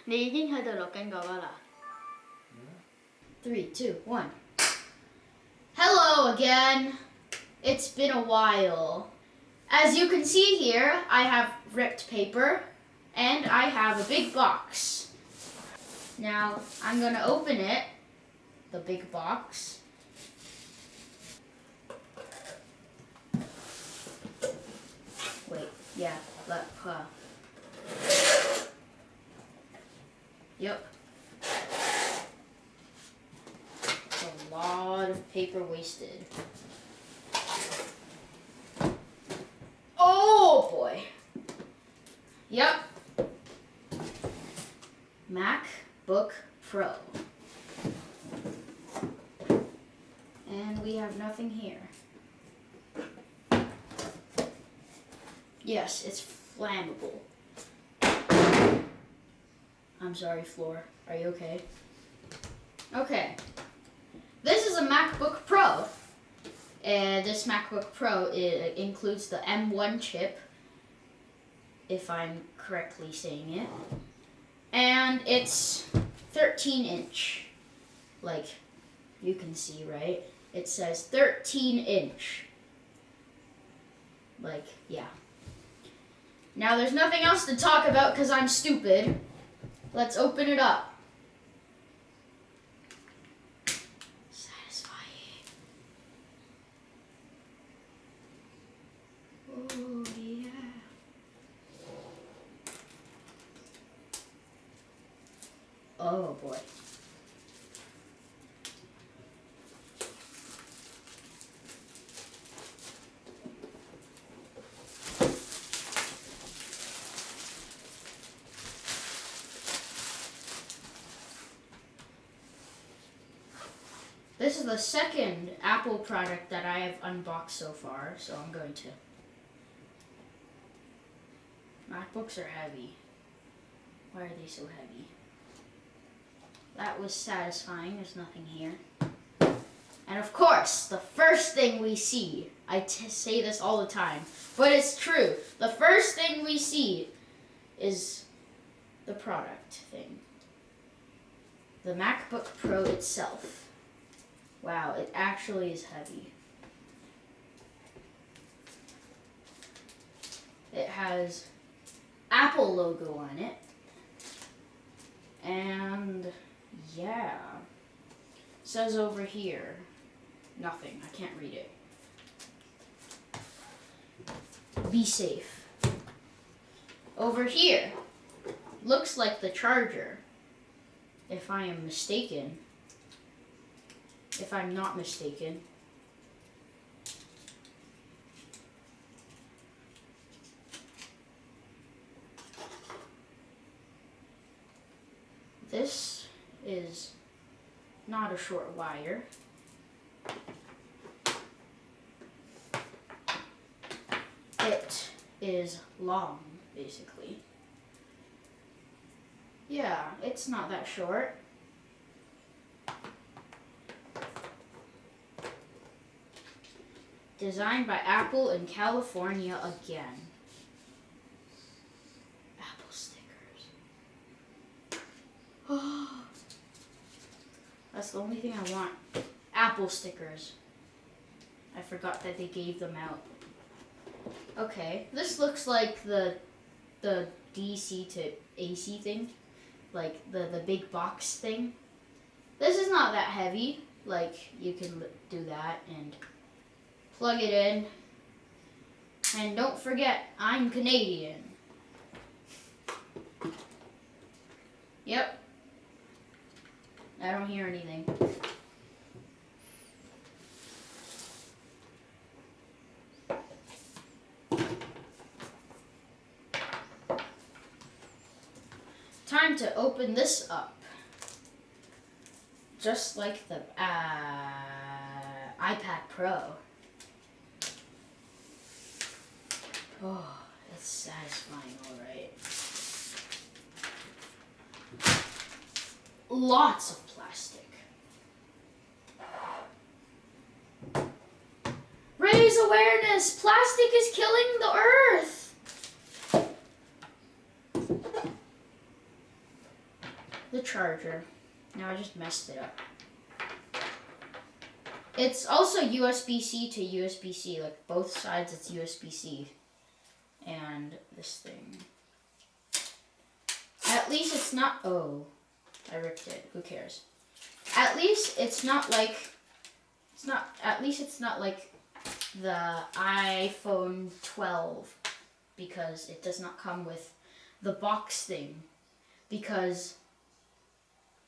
你已經喺度錄緊嗰個啦。3, 2, 1. Hello again. It's been a while. As you can see here, I have ripped paper and I have a big box. Now I'm going to open it, the big box. Wait, yeah, yep. A lot of paper wasted. Oh boy. Yep. MacBook Pro. And we have nothing here. Yes, it's flammable. I'm sorry, Floor. Are you okay? Okay. This is a MacBook Pro. And this MacBook Pro includes the M1 chip, if I'm correctly saying it. And it's 13-inch. Like, you can see, right? It says 13-inch. Like, yeah. Now, there's nothing else to talk about because I'm stupid. Let's open it up. Satisfying. Oh, yeah. Oh, boy. This is the second Apple product that I have unboxed so far, so I'm going to. MacBooks are heavy. Why are they so heavy? That was satisfying, there's nothing here. And of course, the first thing we see, I say this all the time, but it's true. The first thing we see is the product thing. The MacBook Pro itself. Wow, it actually is heavy. It has Apple logo on it. And yeah. It says over here, nothing. I can't read it. Be safe. Over here, looks like the charger, if I am mistaken. If I'm not mistaken. This is not a short wire. It is long, basically. Yeah, it's not that short. Designed by Apple in California again. Apple stickers. Oh, that's the only thing I want. Apple stickers. I forgot that they gave them out. Okay, this looks like the DC to AC thing. Like the big box thing. This is not that heavy. Like, you can do that and plug it in. And don't forget, I'm Canadian. Yep. I don't hear anything. Time to open this up. Just like the iPad Pro. Oh, that's satisfying, alright. Lots of plastic. Raise awareness! Plastic is killing the earth! the charger. Now I just messed it up. It's also USB-C to USB-C, like both sides it's USB-C. And this thing. At least it's not, oh, I ripped it, who cares? At least it's not like the iPhone 12 because it does not come with the box thing because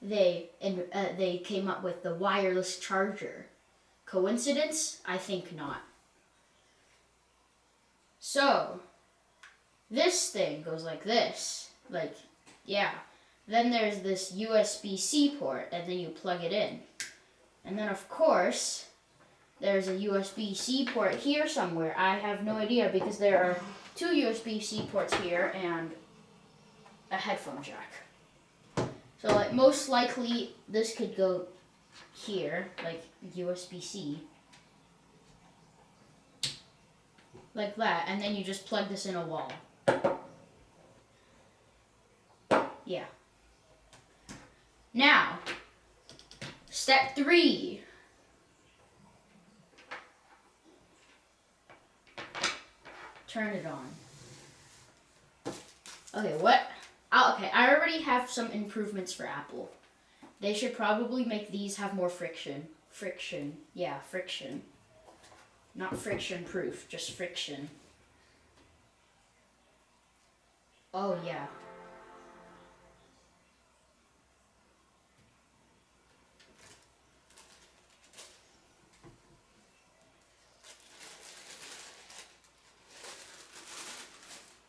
they came up with the wireless charger. Coincidence? I think not. So, this thing goes like this. Like, yeah. Then there's this USB-C port, and then you plug it in. And then, of course, there's a USB-C port here somewhere. I have no idea because there are 2 USB-C ports here and a headphone jack. So, like, most likely, this could go here, like USB-C. Like that, and then you just plug this in a wall. Yeah. Now, step 3. Turn it on. Okay, what? Okay, I already have some improvements for Apple. They should probably make these have more friction. Friction. Yeah, friction. Not friction proof, just friction. Oh, yeah.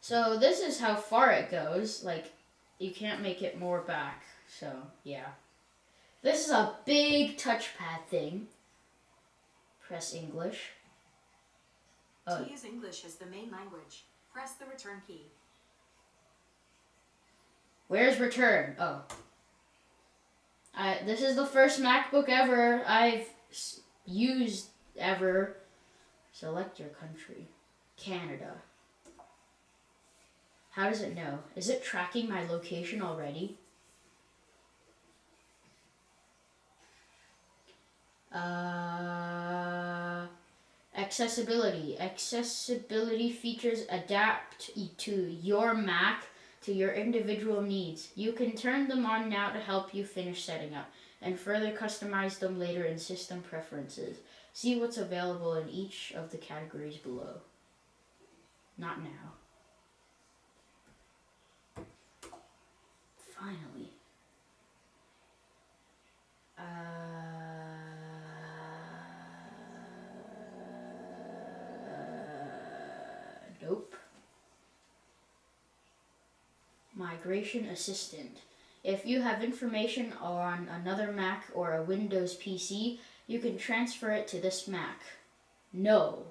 So this is how far it goes. Like, you can't make it more back. So, yeah. This is a big touchpad thing. Press English. To use English as the main language, press the return key. Where's return? Oh. This is the first MacBook ever I've used ever. Select your country. Canada. How does it know? Is it tracking my location already? Accessibility. Accessibility features adapt to your Mac to your individual needs. You can turn them on now to help you finish setting up and further customize them later in system preferences. See what's available in each of the categories below. Not now. Finally. Nope. Migration Assistant. If you have information on another Mac or a Windows PC, you can transfer it to this Mac. No.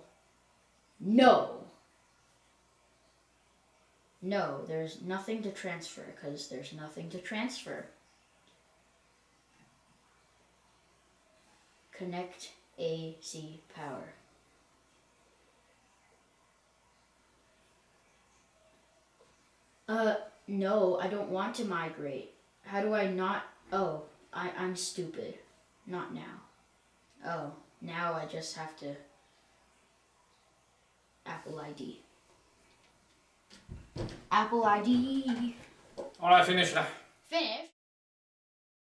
No. No, there's nothing to transfer because there's nothing to transfer. Connect AC power. No, I don't want to migrate. How do I not? Oh, I'm stupid. Not now. Oh, now I just have to Apple ID. Apple ID. All right, finished. Finished?